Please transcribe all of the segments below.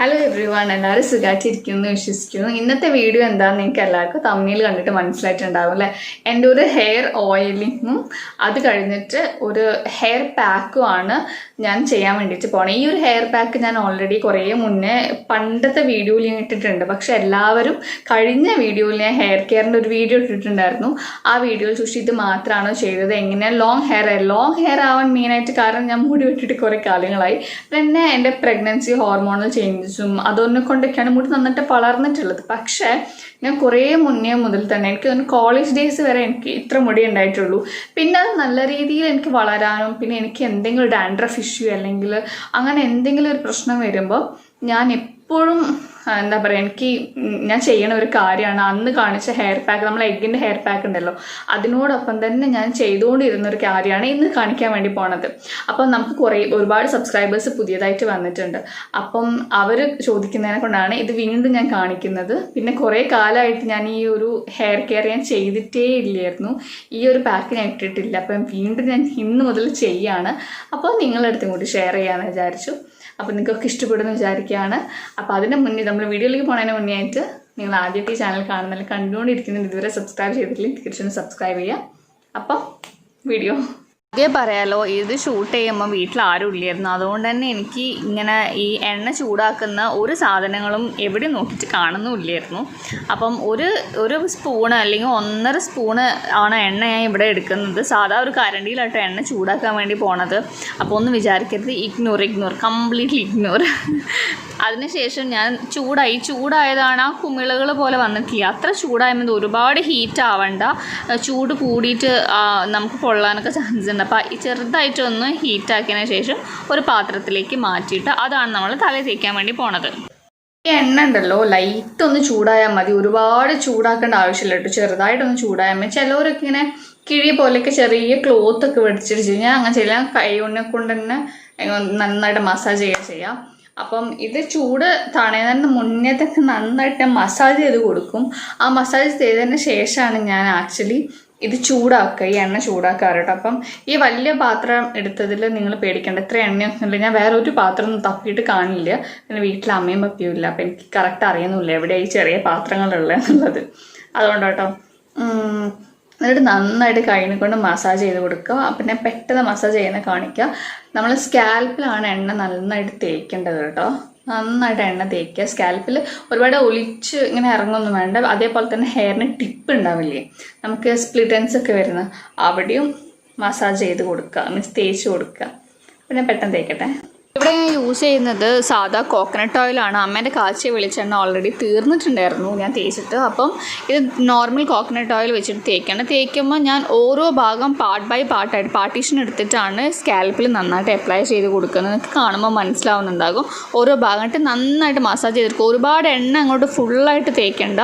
Hello every one, എല്ലാവരും സുഖമായിട്ടിരിക്കുന്നു വിശ്വസിക്കുന്നു. ഇന്നത്തെ വീഡിയോ എന്താണെന്ന് നിങ്ങൾക്ക് എല്ലാവർക്കും തമ്മിൽ കണ്ടിട്ട് മനസ്സിലായിട്ടുണ്ടാവും അല്ലേ. എൻ്റെ ഒരു ഹെയർ ഓയിലിങ്ങും അത് കഴിഞ്ഞിട്ട് ഒരു ഹെയർ പാക്കുമാണ് ഞാൻ ചെയ്യാൻ വേണ്ടിയിട്ട് പോകണം. ഈ ഒരു ഹെയർ പാക്ക് ഞാൻ ഓൾറെഡി കുറേ മുന്നേ പണ്ടത്തെ വീഡിയോയിൽ ഞാൻ ഇട്ടിട്ടുണ്ട്. പക്ഷെ എല്ലാവരും കഴിഞ്ഞ വീഡിയോയിൽ ഞാൻ ഹെയർ കെയറിൻ്റെ ഒരു വീഡിയോ ഇട്ടിട്ടുണ്ടായിരുന്നു. ആ വീഡിയോയിൽ ചോദിച്ചു ഇത് മാത്രമാണോ ചെയ്തത്, എങ്ങനെ ലോങ് ഹെയർ ആവാൻ മെയിനായിട്ട് കാരണം ഞാൻ മുടി വെട്ടിയിട്ട് കുറേ കാലങ്ങളായി. പിന്നെ എൻ്റെ പ്രഗ്നൻസി ഹോർമോണൽ ചേഞ്ചസും അതൊന്നെ കൊണ്ടൊക്കെയാണ് മുടി നന്നിട്ട് വളർന്നിട്ടുള്ളത്. പക്ഷേ ഞാൻ കുറേ മുന്നേ മുതൽ തന്നെ എനിക്ക് കോളേജ് ഡേയ്സ് വരെ എനിക്ക് ഇത്ര മുടി ഉണ്ടായിട്ടുള്ളൂ. പിന്നെ അത് നല്ല രീതിയിൽ എനിക്ക് വളരാനും പിന്നെ എനിക്ക് എന്തെങ്കിലും ഡാൻഡ്രഫ് ഇഷ്യൂ അല്ലെങ്കിൽ അങ്ങനെ എന്തെങ്കിലും ഒരു പ്രശ്നം വരുമ്പോൾ ഞാൻ എപ്പോഴും എന്താ പറയുക, ഞാൻ ചെയ്യണ ഒരു കാര്യമാണ് അന്ന് കാണിച്ച ഹെയർ പാക്ക്, നമ്മൾ എഗ്ഗിൻ്റെ ഹെയർ പാക്ക് ഉണ്ടല്ലോ, അതിനോടൊപ്പം തന്നെ ഞാൻ ചെയ്തുകൊണ്ടിരുന്ന ഒരു കാര്യമാണ് ഇന്ന് കാണിക്കാൻ വേണ്ടി പോണത്. അപ്പം നമുക്ക് ഒരുപാട് സബ്സ്ക്രൈബേഴ്സ് പുതിയതായിട്ട് വന്നിട്ടുണ്ട്. അപ്പം അവർ ചോദിക്കുന്നതിനെ കൊണ്ടാണ് ഇത് വീണ്ടും ഞാൻ കാണിക്കുന്നത്. പിന്നെ കുറേ കാലമായിട്ട് ഞാൻ ഈ ഒരു ഹെയർ കെയർ ഞാൻ ചെയ്തിട്ടേ ഇല്ലായിരുന്നു, ഈ ഒരു പാക്ക് ഞാൻ ഇട്ടിട്ടില്ല. അപ്പം വീണ്ടും ഞാൻ ഇന്ന് മുതൽ ചെയ്യാണ്. അപ്പോൾ നിങ്ങളുടെ അടുത്തും കൂടി ഷെയർ ചെയ്യാമെന്ന് വിചാരിച്ചു. അപ്പോൾ നിങ്ങൾക്കൊക്കെ ഇഷ്ടപ്പെടുമെന്ന് വിചാരിക്കുകയാണ്. അപ്പോൾ അതിന് മുന്നേ നമ്മൾ വീഡിയോയിലേക്ക് പോകുന്നതിന് മുന്നേ ആയിട്ട് നിങ്ങൾ ആദ്യമായിട്ട് ഈ ചാനൽ കാണുന്നതിൽ കണ്ടുകൊണ്ടിരിക്കുന്നത് ഇതുവരെ സബ്സ്ക്രൈബ് ചെയ്തിട്ടില്ലെങ്കിൽ തീർച്ചയായും സബ്സ്ക്രൈബ് ചെയ്യുക. അപ്പോൾ വീഡിയോ ആദ്യം പറയാലോ, ഇത് ഷൂട്ട് ചെയ്യുമ്പോൾ വീട്ടിൽ ആരും ഇല്ലായിരുന്നു. അതുകൊണ്ട് തന്നെ എനിക്ക് ഇങ്ങനെ ഈ എണ്ണ ചൂടാക്കുന്ന ഒരു സാധനങ്ങളും എവിടെ നോക്കിയിട്ട് കാണുന്നുമില്ലായിരുന്നു. അപ്പം ഒരു സ്പൂണ് അല്ലെങ്കിൽ 1.5 സ്പൂണ് ആണ് എണ്ണ ഞാൻ ഇവിടെ എടുക്കുന്നത്. സാധാ ഒരു കരണ്ടിയിലാട്ടോ എണ്ണ ചൂടാക്കാൻ വേണ്ടി പോണത്. അപ്പോൾ ഒന്നും വിചാരിക്കരുത്, ഇഗ്നോർ കംപ്ലീറ്റ്ലി ഇഗ്നോർ. അതിനുശേഷം ഞാൻ ചൂടായതാണ് ആ കുമിളകൾ പോലെ വന്നിട്ടില്ല. അത്ര ചൂടായത് ഒരുപാട് ഹീറ്റ് ആവണ്ട, ചൂട് കൂടിയിട്ട് നമുക്ക് പൊള്ളാനൊക്കെ ചാൻസ് ഉണ്ട്. അപ്പോൾ ചെറുതായിട്ടൊന്ന് ഹീറ്റാക്കിയതിന് ശേഷം ഒരു പാത്രത്തിലേക്ക് മാറ്റിയിട്ട് അതാണ് നമ്മൾ തല തേക്കാൻ വേണ്ടി പോണത്. ഈ എണ്ണ ഉണ്ടല്ലോ ലൈറ്റ് ഒന്ന് ചൂടായാൽ മതി, ഒരുപാട് ചൂടാക്കേണ്ട ആവശ്യമില്ല കേട്ടോ. ചെറുതായിട്ടൊന്ന് ചൂടായാൽ മതി. ചിലവരൊക്കെ ഇങ്ങനെ കിഴി പോലെയൊക്കെ ചെറിയ ക്ലോത്തൊക്കെ മേടിച്ചിട്ട് ഞാൻ അങ്ങനെ ചെയ്യാം, കൈ കൊണ്ട് തന്നെ നന്നായിട്ട് മസാജ് ചെയ്യാം. അപ്പം ഇത് ചൂട് തണയുന്നതിന് മുന്നേ തന്നെ നന്നായിട്ട് മസാജ് ചെയ്ത് കൊടുക്കും. ആ മസാജ് ചെയ്തതിന് ശേഷമാണ് ഞാൻ ആക്ച്വലി ഇത് ചൂടാക്കുക, ഈ എണ്ണ ചൂടാക്കാറ് കേട്ടോ. അപ്പം ഈ വലിയ പാത്രം എടുത്തതിൽ നിങ്ങൾ പേടിക്കേണ്ട, ഇത്ര എണ്ണയൊന്നുമില്ല. ഞാൻ വേറെ ഒരു പാത്രം ഒന്നും തപ്പിയിട്ട് കാണില്ല. പിന്നെ വീട്ടിൽ അമ്മയും പപ്പിയും ഇല്ല, അപ്പം എനിക്ക് കറക്റ്റ് അറിയുന്നില്ല എവിടെയാണ് ഈ ചെറിയ പാത്രങ്ങളുള്ളത് എന്നുള്ളത്. അതുകൊണ്ട് കേട്ടോ. എന്നിട്ട് നന്നായിട്ട് കൈനെ കൊണ്ട് മസാജ് ചെയ്ത് കൊടുക്കുക. പിന്നെ പെട്ടെന്ന് മസാജ് ചെയ്യുന്ന കാണിക്കുക. നമ്മൾ സ്കാൽപ്പിലാണ് എണ്ണ നന്നായിട്ട് തേക്കേണ്ടത് കേട്ടോ. നന്നായിട്ട് എണ്ണ തേക്കുക. സ്കാൽപ്പിൽ ഒരുപാട് ഒലിച്ച് ഇങ്ങനെ ഇറങ്ങൊന്നും വേണ്ട. അതേപോലെ തന്നെ ഹെയറിന് ടിപ്പ് ഉണ്ടാവില്ലേ, നമുക്ക് സ്പ്ലിറ്റ് എൻഡ്സ് ഒക്കെ വരുന്ന അവിടെയും മസാജ് ചെയ്ത് കൊടുക്കുക, മീൻസ് തേച്ച് കൊടുക്കുക. പിന്നെ പെട്ടെന്ന് തേക്കട്ടെ. ഇവിടെ ഞാൻ യൂസ് ചെയ്യുന്നത് സാധാ കോക്കനട്ട് ഓയിലാണ്. അമ്മേൻ്റെ കാച്ചിയ വെളിച്ചെണ്ണ ഓൾറെഡി തീർന്നിട്ടുണ്ടായിരുന്നു ഞാൻ തേച്ചിട്ട്. അപ്പം ഇത് നോർമൽ കോക്കനട്ട് ഓയിൽ വെച്ചിട്ട് തേക്കുമ്പോൾ ഞാൻ ഓരോ ഭാഗം പാർട്ട് ബൈ പാർട്ടായിട്ട് പാർട്ടീഷൻ എടുത്തിട്ടാണ് സ്കാൽപ്പിൽ നന്നായിട്ട് അപ്ലൈ ചെയ്ത് കൊടുക്കുന്നത്. നിങ്ങൾക്ക് കാണുമ്പോൾ മനസ്സിലാവുന്നുണ്ടാകും. ഓരോ ഭാഗമായിട്ട് നന്നായിട്ട് മസാജ് ചെയ്തെടുക്കും. ഒരുപാട് എണ്ണ അങ്ങോട്ട് ഫുള്ളായിട്ട് തേക്കേണ്ട,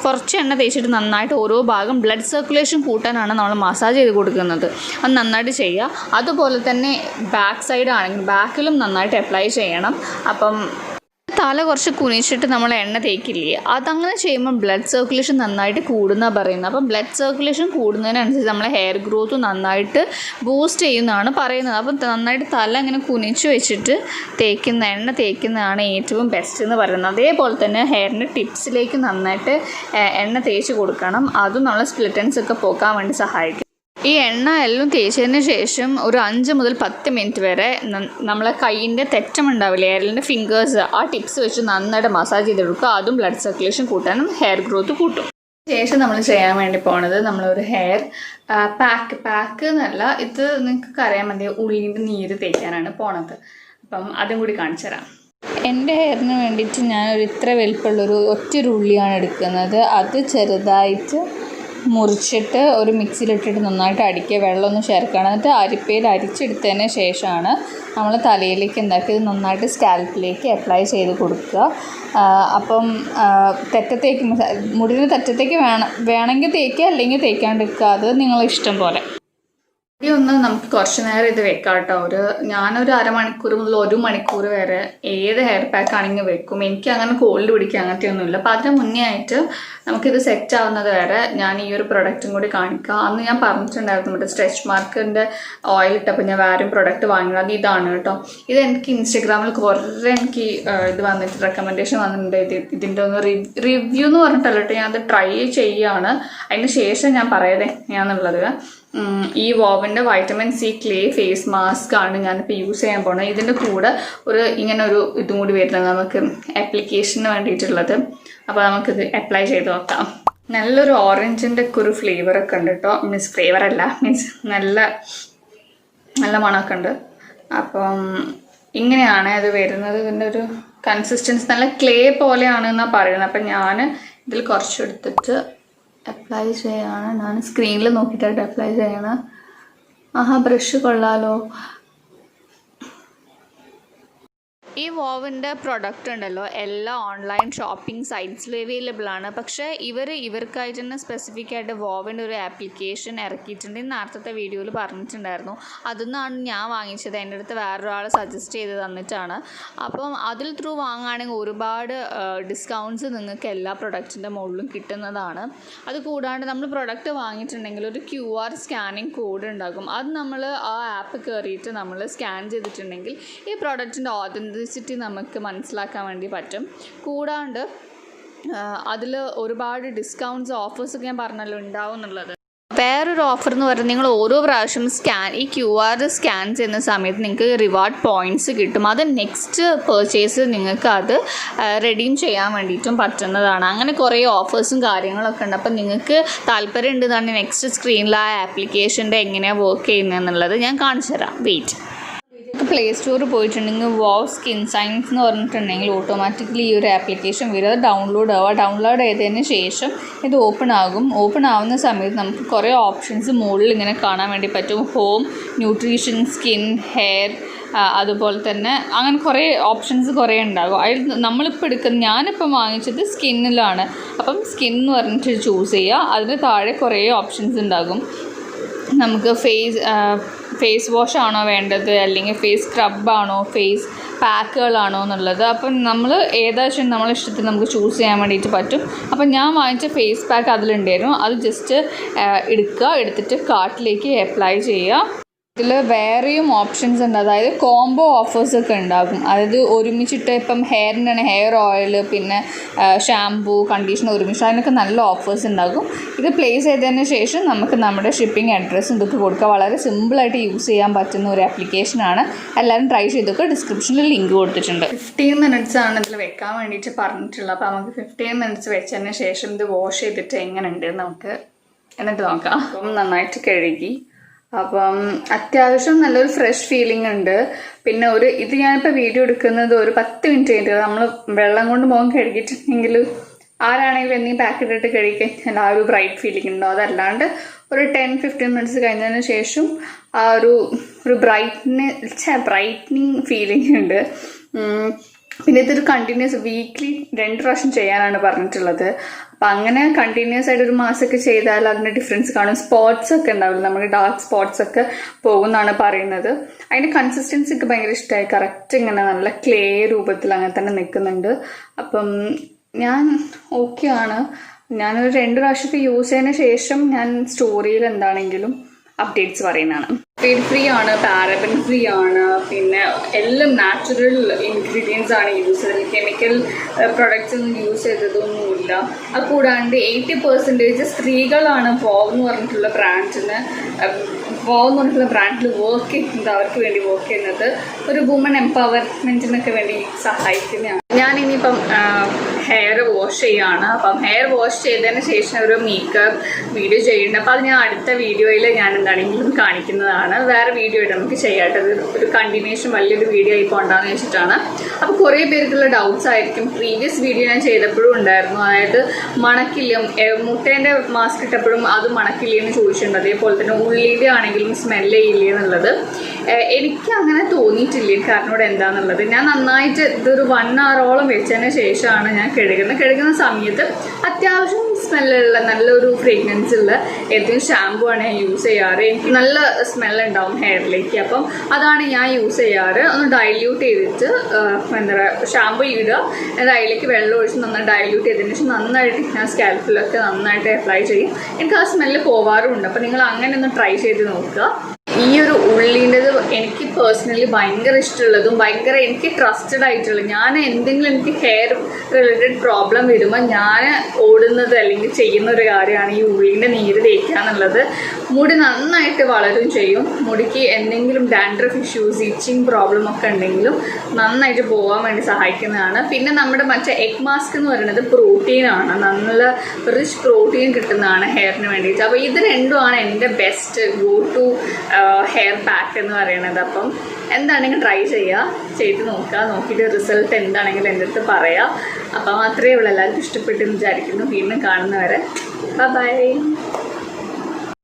കുറച്ച് എണ്ണ തേച്ചിട്ട് നന്നായിട്ട് ഓരോ ഭാഗം ബ്ലഡ് സർക്കുലേഷൻ കൂട്ടാനാണ് നമ്മൾ മസാജ് ചെയ്ത് കൊടുക്കുന്നത്. അത് നന്നായിട്ട് ചെയ്യുക. അതുപോലെ തന്നെ ബാക്ക് സൈഡ് ആണെങ്കിൽ ബാക്കിലും നന്നായിട്ട് അപ്ലൈ ചെയ്യണം. അപ്പം തല കുറച്ച് കുനിച്ചിട്ട് നമ്മൾ എണ്ണ തേക്കില്ലേ, അതങ്ങനെ ചെയ്യുമ്പോൾ ബ്ലഡ് സർക്കുലേഷൻ നന്നായിട്ട് കൂടുന്നതാണ് പറയുന്നത്. അപ്പം ബ്ലഡ് സർക്കുലേഷൻ കൂടുന്നതിനനുസരിച്ച് നമ്മളെ ഹെയർ ഗ്രോത്ത് നന്നായിട്ട് ബൂസ്റ്റ് ചെയ്യുന്നതാണ് പറയുന്നത്. അപ്പം നന്നായിട്ട് തല ഇങ്ങനെ കുനിച്ച് വെച്ചിട്ട് എണ്ണ തേക്കുന്നതാണ് ഏറ്റവും ബെസ്റ്റ് എന്ന് പറയുന്നത്. അതേപോലെ തന്നെ ഹെയറിൻ്റെ ടിപ്സിലേക്ക് നന്നായിട്ട് എണ്ണ തേച്ച് കൊടുക്കണം. അതും നമ്മളെ സ്പ്ലിറ്റ് എൻഡ്സ് ഒക്കെ പോക്കാൻ വേണ്ടി സഹായിക്കും. ഈ എണ്ണ എല്ലാം തേച്ചതിന് ശേഷം ഒരു 5 മുതൽ 10 മിനിറ്റ് വരെ നമ്മളെ കൈയിൻ്റെ തെറ്റമുണ്ടാവില്ലേ, എയറിൻ്റെ ഫിംഗേഴ്സ്, ആ ടിപ്സ് വെച്ച് നന്നായിട്ട് മസാജ് ചെയ്ത് കൊടുക്കുക. അതും ബ്ലഡ് സർക്കുലേഷൻ കൂട്ടാനും ഹെയർ ഗ്രോത്ത് കൂട്ടും. ശേഷം നമ്മൾ ചെയ്യാൻ വേണ്ടി പോണത് നമ്മളൊരു ഹെയർ പാക്ക് എന്നല്ല, ഇത് നിങ്ങൾക്ക് അറിയാൻ മതി, ഉള്ളിൻ്റെ നീര് തേക്കാനാണ് പോണത്. അപ്പം അതും കൂടി കാണിച്ചു തരാം. എൻ്റെ ഹെയറിന് വേണ്ടിയിട്ട് ഞാനൊരു ഇത്ര വലിപ്പമുള്ളൊരു ഒറ്റൊരു ഉള്ളിയാണ് എടുക്കുന്നത്. അത് ചെറുതായിട്ട് മുറിച്ചിട്ട് ഒരു മിക്സിയിലിട്ടിട്ട് നന്നായിട്ട് അടിക്കുക, വെള്ളമൊന്നും ചേർക്കണം. എന്നിട്ട് അരിപ്പയിൽ അരിച്ചെടുത്തതിന് ശേഷമാണ് നമ്മൾ തലയിലേക്ക് ഇത് നന്നായിട്ട് സ്കാൽപ്പിലേക്ക് അപ്ലൈ ചെയ്ത് കൊടുക്കുക. അപ്പം മുടിന് തെറ്റത്തേക്ക് വേണമെങ്കിൽ തേക്കുക, അല്ലെങ്കിൽ തേക്കാണ്ടിരിക്കുക, അത് നിങ്ങളുടെ ഇഷ്ടം പോലെ. ഒന്ന് നമുക്ക് കുറച്ച് നേരം ഇത് വെക്കാം കേട്ടോ. ഞാനൊരു അരമണിക്കൂർ മുതൽ 1 മണിക്കൂർ വരെ ഏത് ഹെയർ പാക്ക് ആണെങ്കിൽ വെക്കും. എനിക്ക് അങ്ങനെ കോൾഡ് പിടിക്കുക അങ്ങനത്തെ ഒന്നുമില്ല. അപ്പോൾ അതിന് മുന്നേ ആയിട്ട് നമുക്കിത് സെറ്റ് ആവുന്നത് വരെ ഞാൻ ഈ ഒരു പ്രൊഡക്റ്റും കൂടി കാണിക്കാം. അന്ന് ഞാൻ പറഞ്ഞിട്ടുണ്ടായിരുന്നു നമ്മുടെ സ്ട്രെച്ച് മാർക്കിൻ്റെ ഓയിൽ ഇട്ടപ്പോൾ ഞാൻ വേറെയും പ്രൊഡക്റ്റ് വാങ്ങിയത്. അത് ഇതാണ് കേട്ടോ. ഇത് എനിക്ക് ഇൻസ്റ്റഗ്രാമിൽ കുറേ എനിക്ക് ഇത് വന്നിട്ട് റെക്കമെൻഡേഷൻ വന്നിട്ടുണ്ട്. ഇതിൻ്റെ ഒന്ന് റിവ്യൂ എന്ന് പറഞ്ഞിട്ടല്ല കേട്ടോ, ഞാൻ അത് ട്രൈ ചെയ്യുകയാണ്. അതിന് ശേഷം ഞാൻ പറയതേ ഞാനുള്ളത്. ഈ വോവിൻ്റെ vitamin C clay face mask ആണ് ഞാനിപ്പോൾ യൂസ് ചെയ്യാൻ പോകുന്നത്. ഇതിൻ്റെ കൂടെ ഇങ്ങനെ ഒരു ഇതും കൂടി വരുന്നത് നമുക്ക് ആപ്ലിക്കേഷന് വേണ്ടിയിട്ടുള്ളത്. അപ്പോൾ നമുക്കിത് അപ്ലൈ ചെയ്ത് നോക്കാം. നല്ലൊരു ഓറഞ്ചിൻ്റെ ഒക്കെ ഒരു ഫ്ലേവറൊക്കെ ഉണ്ട് കേട്ടോ. മീൻസ് നല്ല മണമൊക്കെ ഉണ്ട്. അപ്പം ഇങ്ങനെയാണ് ഇത് വരുന്നത്. ഇതിൻ്റെ ഒരു കൺസിസ്റ്റൻസി നല്ല ക്ലേ പോലെയാണ് എന്നാണ് പറയുന്നത്. അപ്പം ഞാൻ ഇതിൽ കുറച്ചെടുത്തിട്ട് അപ്ലൈ ചെയ്യാണ്. ഞാൻ സ്ക്രീനിൽ നോക്കിയിട്ടായിട്ട് അപ്ലൈ ചെയ്യണം. ബ്രഷ് കൊള്ളാലോ. ഈ വോവിൻ്റെ പ്രൊഡക്റ്റ് ഉണ്ടല്ലോ എല്ലാ ഓൺലൈൻ ഷോപ്പിംഗ് സൈറ്റ്സിലും അവൈലബിൾ ആണ്. പക്ഷേ ഇവർക്കായിട്ട് തന്നെ സ്പെസിഫിക് ആയിട്ട് വോവിൻ്റെ ഒരു ആപ്ലിക്കേഷൻ ഇറക്കിയിട്ടുണ്ട്. നേരത്തെ വീഡിയോയിൽ പറഞ്ഞിട്ടുണ്ടായിരുന്നു. അതിന്നാണ് ഞാൻ വാങ്ങിച്ചത്. എൻ്റെ അടുത്ത് വേറൊരാൾ സജസ്റ്റ് ചെയ്ത് തന്നിട്ടാണ്. അപ്പം അതിൽ ത്രൂ വാങ്ങുകയാണെങ്കിൽ ഒരുപാട് ഡിസ്കൗണ്ട്സ് നിങ്ങൾക്ക് എല്ലാ പ്രൊഡക്റ്റിൻ്റെ മുകളിലും കിട്ടുന്നതാണ്. അത് കൂടാണ്ട് നമ്മൾ പ്രൊഡക്റ്റ് വാങ്ങിയിട്ടുണ്ടെങ്കിൽ ഒരു QR സ്കാനിങ് കോഡ് ഉണ്ടാകും. അത് നമ്മൾ ആ ആപ്പ് കയറിയിട്ട് നമ്മൾ സ്കാൻ ചെയ്തിട്ടുണ്ടെങ്കിൽ ഈ പ്രൊഡക്റ്റിൻ്റെ ഓതൻറ്റിസിറ്റി നമുക്ക് മനസ്സിലാക്കാൻ വേണ്ടി പറ്റും. കൂടാണ്ട് അതിൽ ഒരുപാട് ഡിസ്കൗണ്ട്സ് ഓഫേഴ്സൊക്കെ ഞാൻ പറഞ്ഞല്ലോ ഉണ്ടാവും എന്നുള്ളത്. വേറൊരു ഓഫർ എന്ന് പറയുന്നത് നിങ്ങൾ ഓരോ പ്രാവശ്യം ഈ QR സ്കാൻ ചെയ്യുന്ന സമയത്ത് നിങ്ങൾക്ക് റിവാർഡ് പോയിൻറ്റ്സ് കിട്ടും. അത് നെക്സ്റ്റ് പർച്ചേസ് നിങ്ങൾക്ക് അത് റെഡീം ചെയ്യാൻ വേണ്ടിയിട്ടും പറ്റുന്നതാണ്. അങ്ങനെ കുറേ ഓഫേഴ്സും കാര്യങ്ങളൊക്കെ ഉണ്ട്. അപ്പം നിങ്ങൾക്ക് താല്പര്യം ഉണ്ടെന്നാണ് നെക്സ്റ്റ് സ്ക്രീനിൽ ആ ആപ്ലിക്കേഷൻ്റെ എങ്ങനെയാണ് വർക്ക് ചെയ്യുന്നതെന്നുള്ളത് ഞാൻ കാണിച്ചു തരാം. വെയിറ്റ്. പ്ലേ സ്റ്റോറിൽ പോയിട്ടുണ്ടെങ്കിൽ വോവ് സ്കിൻ സയൻസ് എന്ന് പറഞ്ഞിട്ടുണ്ടെങ്കിൽ ഓട്ടോമാറ്റിക്കലി ഈ ഒരു ആപ്ലിക്കേഷൻ വരും. അത് ഡൗൺലോഡ് ചെയ്തതിന് ശേഷം ഇത് ഓപ്പൺ ആവുന്ന സമയത്ത് നമുക്ക് കുറേ ഓപ്ഷൻസ് മുകളിൽ ഇങ്ങനെ കാണാൻ വേണ്ടി പറ്റും. ഹോം, ന്യൂട്രീഷൻ, സ്കിൻ, ഹെയർ, അതുപോലെ തന്നെ അങ്ങനെ കുറേ ഓപ്ഷൻസ് കുറേ ഉണ്ടാകും. അതിൽ ഞാനിപ്പം വാങ്ങിച്ചത് സ്കിന്നിലാണ്. അപ്പം സ്കിൻ എന്ന് പറഞ്ഞിട്ട് ചൂസ് ചെയ്യുക. അതിന് താഴെ കുറേ ഓപ്ഷൻസ് ഉണ്ടാകും. നമുക്ക് ഫേസ് വാഷ് ആണോ വേണ്ടത്, അല്ലെങ്കിൽ ഫേസ് സ്ക്രബാണോ, ഫേസ് പാക്കുകളാണോ എന്നുള്ളത്. അപ്പം നമ്മൾ ഏതാവശ്യം നമ്മളെ ഇഷ്ടത്തിന് നമുക്ക് ചൂസ് ചെയ്യാൻ വേണ്ടിയിട്ട് പറ്റും. അപ്പം ഞാൻ വാങ്ങിച്ച ഫേസ് പാക്ക് അതിലുണ്ടായിരുന്നു. അത് ജസ്റ്റ് എടുത്തിട്ട് കാർട്ടിലേക്ക് അപ്ലൈ ചെയ്യുക. ഇതിൽ വേറെയും ഓപ്ഷൻസ് ഉണ്ട്. അതായത് കോംബോ ഓഫേഴ്സൊക്കെ ഉണ്ടാകും. അതായത് ഒരുമിച്ചിട്ട് ഇപ്പം ഹെയറിനാണ് ഹെയർ ഓയിൽ, പിന്നെ ഷാംപൂ, കണ്ടീഷണർ ഒരുമിച്ച്, അതിനൊക്കെ നല്ല ഓഫേഴ്സ് ഉണ്ടാകും. ഇത് പ്ലേസ് ചെയ്തതിന് ശേഷം നമുക്ക് നമ്മുടെ ഷിപ്പിംഗ് അഡ്രസ്സും ഇതൊക്കെ കൊടുക്കുക. വളരെ സിമ്പിളായിട്ട് യൂസ് ചെയ്യാൻ പറ്റുന്ന ഒരു ആപ്ലിക്കേഷനാണ്. എല്ലാവരും ട്രൈ ചെയ്തൊക്കെ. ഡിസ്ക്രിപ്ഷനിൽ ലിങ്ക് കൊടുത്തിട്ടുണ്ട്. 15 minutes ആണ് ഇതിൽ വെക്കാൻ വേണ്ടിയിട്ട് പറഞ്ഞിട്ടുള്ളത്. അപ്പോൾ നമുക്ക് 15 minutes വെച്ചതിന് ശേഷം ഇത് വാഷ് ചെയ്തിട്ട് എങ്ങനെയുണ്ട് നമുക്ക് എന്നിട്ട് നോക്കാം. അപ്പം നന്നായിട്ട് കഴുകി. അപ്പം അത്യാവശ്യം നല്ലൊരു ഫ്രഷ് ഫീലിംഗ് ഉണ്ട്. പിന്നെ ഇത് ഞാനിപ്പോൾ വീഡിയോ എടുക്കുന്നത് ഒരു 10 minute കഴിഞ്ഞിട്ട് നമ്മൾ വെള്ളം കൊണ്ട് മുഖം കഴുകിയിട്ടുണ്ടെങ്കിൽ ആരാണെങ്കിലും എന്തെങ്കിലും പാക്കറ്റ് ഇട്ട് കഴുകിക്കഴിഞ്ഞാൽ ആ ഒരു ബ്രൈറ്റ് ഫീലിംഗ് ഉണ്ടോ. അതല്ലാണ്ട് ഒരു 10-15 minutes കഴിഞ്ഞതിന് ശേഷം ആ ഒരു ബ്രൈറ്റ്നിങ് ഫീലിംഗ് ഉണ്ട്. പിന്നെ ഇതൊരു കണ്ടിന്യൂസ് വീക്ക്ലി 2 പ്രാവശ്യം ചെയ്യാനാണ് പറഞ്ഞിട്ടുള്ളത്. അപ്പം അങ്ങനെ കണ്ടിന്യൂസ് ആയിട്ട് ഒരു മാസമൊക്കെ ചെയ്താൽ അതിൻ്റെ ഡിഫറൻസ് കാണും. സ്പോട്ട്സ് ഒക്കെ ഉണ്ടാവില്ല, നമ്മുടെ ഡാർക്ക് സ്പോട്ട്സ് ഒക്കെ പോകുമെന്നാണ് പറയുന്നത്. അതിൻ്റെ കൺസിസ്റ്റൻസി ഒക്കെ ഭയങ്കര ഇഷ്ടമായി. കറക്റ്റ് ഇങ്ങനെ നല്ല ക്ലേ രൂപത്തിൽ അങ്ങനെ തന്നെ നിൽക്കുന്നുണ്ട്. അപ്പം ഞാൻ ഓക്കെ ആണ്. ഞാനൊരു 2 പ്രാവശ്യമൊക്കെ യൂസ് ചെയ്തതിന് ശേഷം ഞാൻ സ്റ്റോറിയിൽ എന്താണെങ്കിലും അപ്ഡേറ്റ്സ് പറയുന്നതാണ്. ഫ്രീ ആണ്, പാരബൻ ഫ്രീ ആണ്, പിന്നെ എല്ലാം നാച്ചുറൽ ഇൻഗ്രീഡിയൻസ് ആണ് യൂസ് ചെയ്തത്. കെമിക്കൽ പ്രൊഡക്ട്സ് ഒന്നും യൂസ് ചെയ്തതൊന്നുമില്ല. അത് കൂടാണ്ട് 80% സ്ത്രീകളാണ് വോവ് എന്ന് പറഞ്ഞിട്ടുള്ള ബ്രാൻഡിൽ വർക്ക് ചെയ്യുന്നത്. അവർക്ക് വേണ്ടി വർക്ക് ചെയ്യുന്നത് ഒരു വുമൺ എംപവർമെൻറ്റിനൊക്കെ വേണ്ടി സഹായിക്കുന്നതാണ്. ഞാനിനിയിപ്പം ഹെയർ വാഷ് ചെയ്യുകയാണ്. അപ്പം ഹെയർ വാഷ് ചെയ്തതിന് ശേഷം ഒരു മേക്കപ്പ് വീഡിയോ ചെയ്യുന്നുണ്ട്. അപ്പോൾ അത് ഞാൻ അടുത്ത വീഡിയോയിൽ ഞാൻ എന്താണെങ്കിലും കാണിക്കുന്നതാണ്. വേറെ വീഡിയോ ആയിട്ട് നമുക്ക് ചെയ്യാട്ടത്. ഒരു കണ്ടിന്യൂഷൻ വലിയൊരു വീഡിയോ ആയി പോകണ്ടെന്ന് വെച്ചിട്ടാണ്. അപ്പോൾ കുറേ പേർക്കുള്ള ഡൗട്ട്സ് ആയിരിക്കും. പ്രീവിയസ് വീഡിയോ ഞാൻ ചെയ്തപ്പോഴും ഉണ്ടായിരുന്നു. അതായത് മണക്കില്ല, മുട്ടേൻ്റെ മാസ്ക് ഇട്ടപ്പോഴും അത് മണക്കില്ല എന്ന് ചോദിച്ചിട്ടുണ്ട്. അതേപോലെ തന്നെ ഉള്ളിൻ്റെ ആണെങ്കിലും സ്മെല്ല് ചെയ്യില്ല എന്നുള്ളത്. എനിക്ക് അങ്ങനെ തോന്നിയിട്ടില്ല കാരണോട് എന്താണെന്നുള്ളത്. ഞാൻ നന്നായിട്ട് ഇതൊരു 1 hour വെച്ചതിന് ശേഷമാണ് ഞാൻ കഴുകുന്ന സമയത്ത് അത്യാവശ്യം സ്മെല്ലുള്ള നല്ലൊരു ഫ്രേഗ്രൻസ് ഉള്ള ഏതെങ്കിലും ഷാമ്പു ആണ് ഞാൻ യൂസ് ചെയ്യാറ്. എനിക്ക് നല്ല സ്മെല്ലുണ്ടാവും ഹെയറിലേക്ക്. അപ്പം അതാണ് ഞാൻ യൂസ് ചെയ്യാറ്. ഒന്ന് ഡൈല്യൂട്ട് ചെയ്തിട്ട് എന്താ പറയുക ഷാമ്പു ഇടുക, അതിലേക്ക് വെള്ളം ഒഴിച്ച് നന്നായി ഡൈല്യൂട്ട് ചെയ്തതിന് ശേഷം നന്നായിട്ട് ഞാൻ സ്കാൽപ്പിലൊക്കെ നന്നായിട്ട് അപ്ലൈ ചെയ്യും. എനിക്ക് ആ സ്മെല്ല് പോവാറുണ്ട്. അപ്പം നിങ്ങൾ അങ്ങനെ ഒന്ന് ട്രൈ ചെയ്ത് നോക്കുക. ഈ ഒരു ഉള്ളിൻ്റെത് എനിക്ക് പേഴ്സണലി ഭയങ്കര ഇഷ്ടമുള്ളതും ഭയങ്കര എനിക്ക് ട്രസ്റ്റഡ് ആയിട്ടുള്ളത്. ഞാൻ എന്തെങ്കിലും എനിക്ക് ഹെയർ റിലേറ്റഡ് പ്രോബ്ലം വരുമ്പോൾ ഞാൻ ഓടുന്നത് അല്ലെങ്കിൽ ചെയ്യുന്ന ഒരു കാര്യമാണ് ഈ ഉള്ളിൻ്റെ നീര് തേക്കുക എന്നുള്ളത്. മുടി നന്നായിട്ട് വളരും ചെയ്യും. മുടിക്ക് എന്തെങ്കിലും ഡാൻഡ്രഫ് ഇഷ്യൂസ്, ഇച്ചിങ് പ്രോബ്ലം ഒക്കെ ഉണ്ടെങ്കിലും നന്നായിട്ട് പോകാൻ വേണ്ടി സഹായിക്കുന്നതാണ്. പിന്നെ നമ്മുടെ മറ്റേ എഗ് മാസ്ക് എന്ന് പറയുന്നത് പ്രോട്ടീനാണ്, നല്ല റിച്ച് പ്രോട്ടീൻ കിട്ടുന്നതാണ് ഹെയറിന് വേണ്ടിയിട്ട്. അപ്പോൾ ഇത് രണ്ടുമാണ് എൻ്റെ best go to hair pack എന്ന് പറയുന്നത്. അപ്പം എന്താണെങ്കിൽ ട്രൈ ചെയ്ത് നോക്കുക. നോക്കിയിട്ട് റിസൾട്ട് എന്താണെങ്കിലും എൻ്റെ അടുത്ത് പറയാം. അപ്പം അത്രയേ ഉള്ളൂ. എല്ലാവർക്കും ഇഷ്ടപ്പെട്ടെന്ന് വിചാരിക്കുന്നു. വീണ്ടും കാണുന്നവരെ ബൈ.